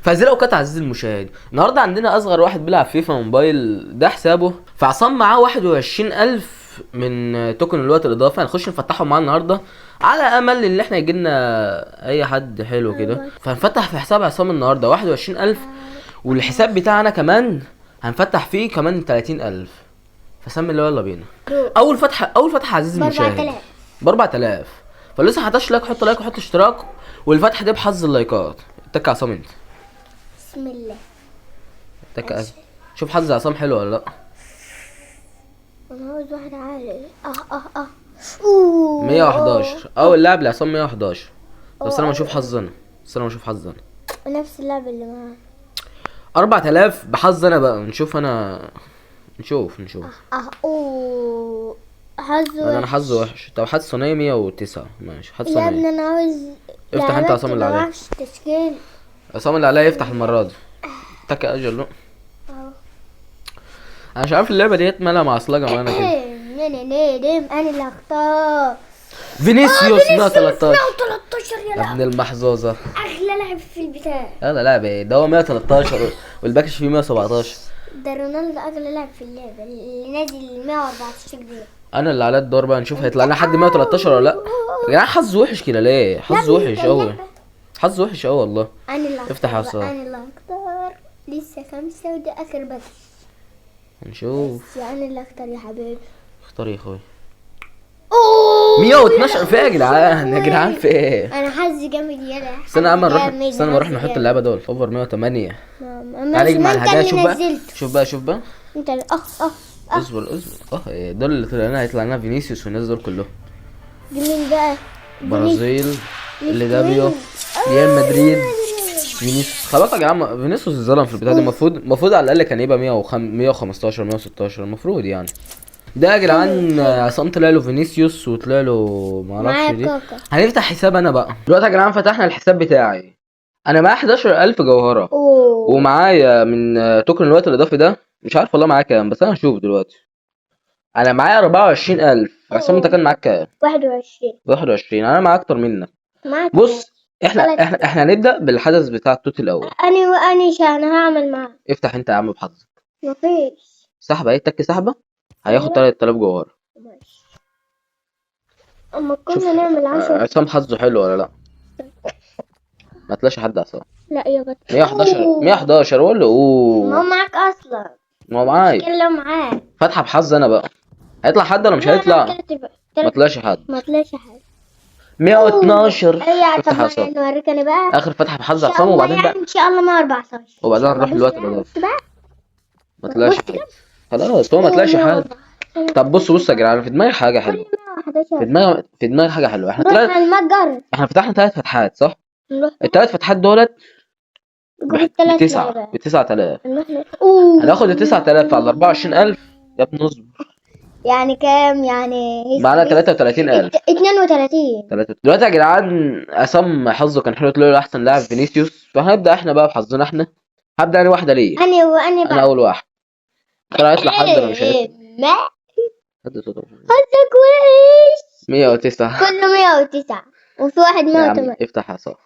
فزي لو كانت عزيزي المشاهد، النهارده عندنا اصغر واحد بيلعب فيفا موبايل ده حسابه، فعصام معاه 21,000 من توكن الوقت الاضافي. هنخش نفتحهم معاه النهارده على امل ان احنا يجيلنا اي حد حلو كده. فهنفتح في حساب عصام النهارده 21,000، والحساب بتاعنا كمان هنفتح فيه كمان 30,000. فسمي الله يلا بينا. اول فتحه عزيزي المشاهد ب 4000. فلسه حطش لايك، حط لايك وحط اشتراك، والفتحه دي بحظ اللايكات. اتك عصام انت. بسم الله. اتك. شوف حظ عصام حلو ولا لا. انا عاوز واحد عالي. 111 اول لاعب لعصام 111. طب استنى ما نشوف حظنا، نفس اللعبه اللي معاه 4000 بحظ انا بقى. نشوف انا نشوف حظ انا حظ وحش. طب حظ صينيه 109 ماشي. حظ يا صينيه. ابني انا عاوز افتح انت عصام اللي عليه. تشكيل عصام اللي عليه يفتح المره دي. اتك اجل له. انا مش عارف اللعبه ديت مالها معصلجه معانا كده. انا اللي اختار فينيسيوس 113 يا ابن المحظوظه. اغلى لاعب في البتاع يلا لاعب ايه ده؟ هو 113 والباكش فيه 117. ده رونالدو اغلى لاعب في اللعبه اللي نازل 114 جنيه. انا اللي على الدور بقى. نشوف هيطلع لنا حد 113 ولا لا. يا جدعان حظ وحش كده ليه؟ حظ وحش قوي، حظ وحش قوي والله. انا اللي افتح يا عصام. انا اللي هختار لسه 5 وده اخر بس. نشوف. انا اللي اختار يا حبيبي. اختار يا اخوي. 112 في ايه يا جدعان؟ يا جدعان في ايه؟ انا حظي جامد يلا. استنى يا عم نروح، استنى نروح نحط اللعبه دول اوفر 108. تعالى اجمع الهدايا. شوف بقى انت اصبر دول اللي طلعنا. هيطلع لنا فينيسيوس والناس دول كلهم. دي مين بقى؟ برازيل اللي دابيو ريال مدريد فينيسيوس. خلاص يا جدعان فينيسيوس اتظلم في البتاع دي. المفروض على الاقل كان يبقى 115 116 المفروض يعني. ده يا جدعان عصام طلع له فينيسيوس وطلع له معرفش دي. هنفتح حساب انا بقى دلوقتي يا جدعان. فتحنا الحساب بتاعي. انا معايا 11,000 جوهره. ومعايا من توكن الوقت الاضافي ده مش عارف والله معايا كام، بس انا هشوف دلوقتي. انا معايا 24,000. عصام انت كان معاك كام؟ 21. انا معايا اكتر منك. بص احنا هنبدا بالحدث بتاع التوت الاول. انا انا هعمل معاه. افتح انت يا عم بحظك. مفيش سحبه ايه؟ تك سحبه هياخد 3000 جوهره. اما كنا نعمل 10. عصام حظه حلو ولا لا؟ ما تلاش حد عصام. لا يا بت 111 ولا ما هو معاك اصلا. ما هو معايا. كله معاك. فاتحه بحظ انا بقى. هيطلع حد ولا مش هيطلع؟ ما طلعش حد. 112. افتح عصام. نوريك انا بقى اخر فتحه بحظ عصام وبعدين بقى ان شاء الله 114 وبعدين نروح الوقت الاضافي. ما طلعش حد خلاص. هو ما طلعش حد. طب بص يا جدعان، في دماغي حاجه حلوه. في دماغي حاجه حلوه. احنا فتحنا 3 فتحات صح؟ ال3 فتحات دولت ب 9000. هناخد ال 9000 على 24,000 يا ابني اصبر. يعني كام يعني؟ معانا 33,000. 32. دلوقتي يا جدعان عصام حظه كان حلو. طلع له احسن لاعب فينيسيوس. فهنبدا احنا بقى بحظنا احنا. هبدا انا واحده ليا. انا اول واحد. ترى هيطلع حد ولا مش هيطلع؟ حد صوته حظك وحش. 109 كله 109 وفي واحد 108. افتح يا صاحبي.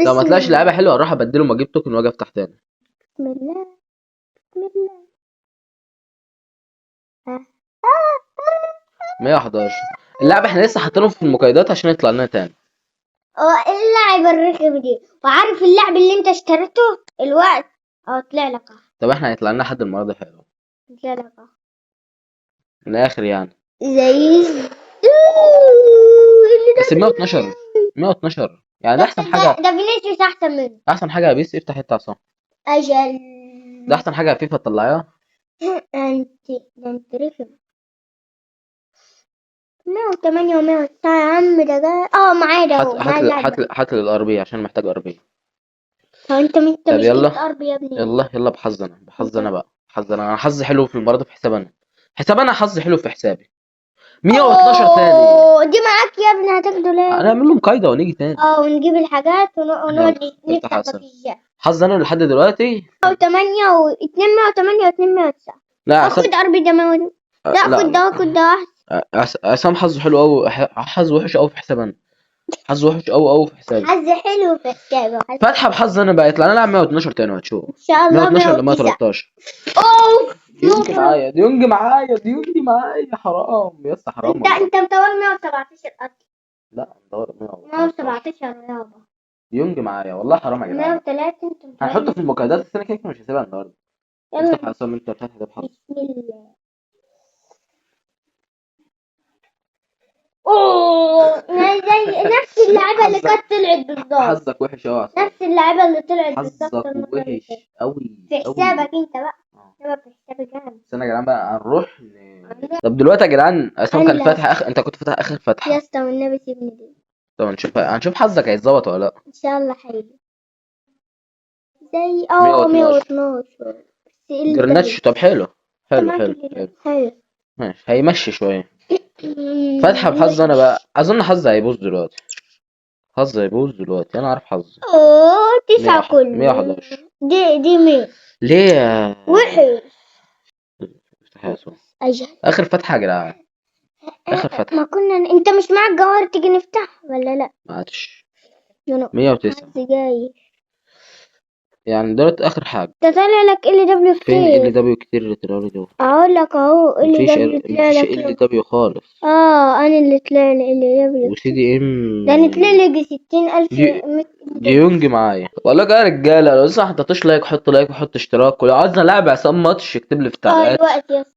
لو ما طلعش لعيبه حلوه اروح ابدلهم واجيب توكن واجي افتح تاني. بسم الله. 111. اللعبه احنا لسه حاطينهم في المقايضات عشان يطلع لنا تاني. اللعبه الرخمه دي. وعارف اللعب اللي انت اشتريته الوقت طلع لك. طب احنا هيطلع لنا حد المره دي حلو. طلع لك من الاخر يعني. زي بس 112 يعني ده احسن حاجه. ده فينيسيوس احسن منه. احسن حاجه يا بيس. افتح انت عصام. اجل ده احسن حاجه يا فيفا تطلعيها. انت رخم. 108 و109 يا عم. ده معايا ده. هات لي الار بي عشان محتاج ار بي. طب انت مش يلا ار بي يا ابني. يلا بحظنا بقى. انا حظي حلو في المباراه. في حساب انا حظي حلو في حسابي. 112 ثاني. دي معاك يا ابني. هتاخده ليه؟ انا اعمل لهم قايده ونيجي تاني. ونجيب الحاجات ونقعد نفتح بكيجات. حظ انا لحد دلوقتي 108 و208 و209. لا خد ار بي ده لا خد ده عصام حظه حلو قوي. حظ وحش قوي في حساب انا. حظ وحش قوي قوي في حسابي. حظ حلو في حسابي فاتحه بحظ انا بقى يطلع لنا لاعب 112 تاني وهتشوف. ان شاء الله 112 ل 109. 113. اوف ديونج معايا ديونج معايا ديونج معايا، حرام يا اسطى حرام انت والله. انت مطور 117 قتل. لا ندور 117. 117 يابا. ديونج معايا والله حرام يا جدعان. 103 انت هنحطه مطور. في المقايضات السنه كده مش هسيبها النهارده. يلا افتح عصام انت فاتح ده بحظ. بسم الله. اوه زي نفس اللعبة اللي كانت طلعت بالظبط. حظك وحش قوي يا عصام. نفس اللعبة اللي طلعت بالظبط حظك المرة اللي وحش فاتت. قوي في حسابك انت بقى. حسابك في حسابك انا. استنى يا جدعان بقى هنروح طب دلوقتي يا جدعان عصام كان هلا. فاتح انت كنت فاتح اخر يا فتحه. اسطى والنبي سيبني دي. طب هنشوف حظك هيتظبط ولا لا. ان شاء الله حلو. زي 112. 112 بس ايه اللي جرناتش طب حلو. حلو سمعت حلو كده. حلو حلو. ماشي هيمشي شويه. فاتحه بحظ انا بقى اظن حظي هيبوظ دلوقتي. حظي هيبوظ دلوقتي انا عارف حظي. اوه 9 111. كله. 111. دي 100. ليه يا وحش. افتح يا عصام. اجل. اخر فتحه يا جدعان. اخر فتحه. ما كنا انت مش معك جوهر تيجي نفتح ولا لا؟ ما عادش. يلا. 109. جاي. يعني دلوقتي اخر حاجه. ده طالع لك ال دبليو فين ال كتير. دبليو كتير اللي طلعوا لي دول. اقول لك اهو ال مفيش دبليو طلع مفيش لك. ال دبليو خالص. انا اللي طلع لي ال دبليو. وسي دي ام. ده انا طلع لي 60,000. ديونج معايا والله يا رجاله لو لسه ما حطيتوش لايك حط لايك وحط اشتراك ولو عايزنا نلعب عصام ماتش اكتب لي في التعليقات. الوقت يا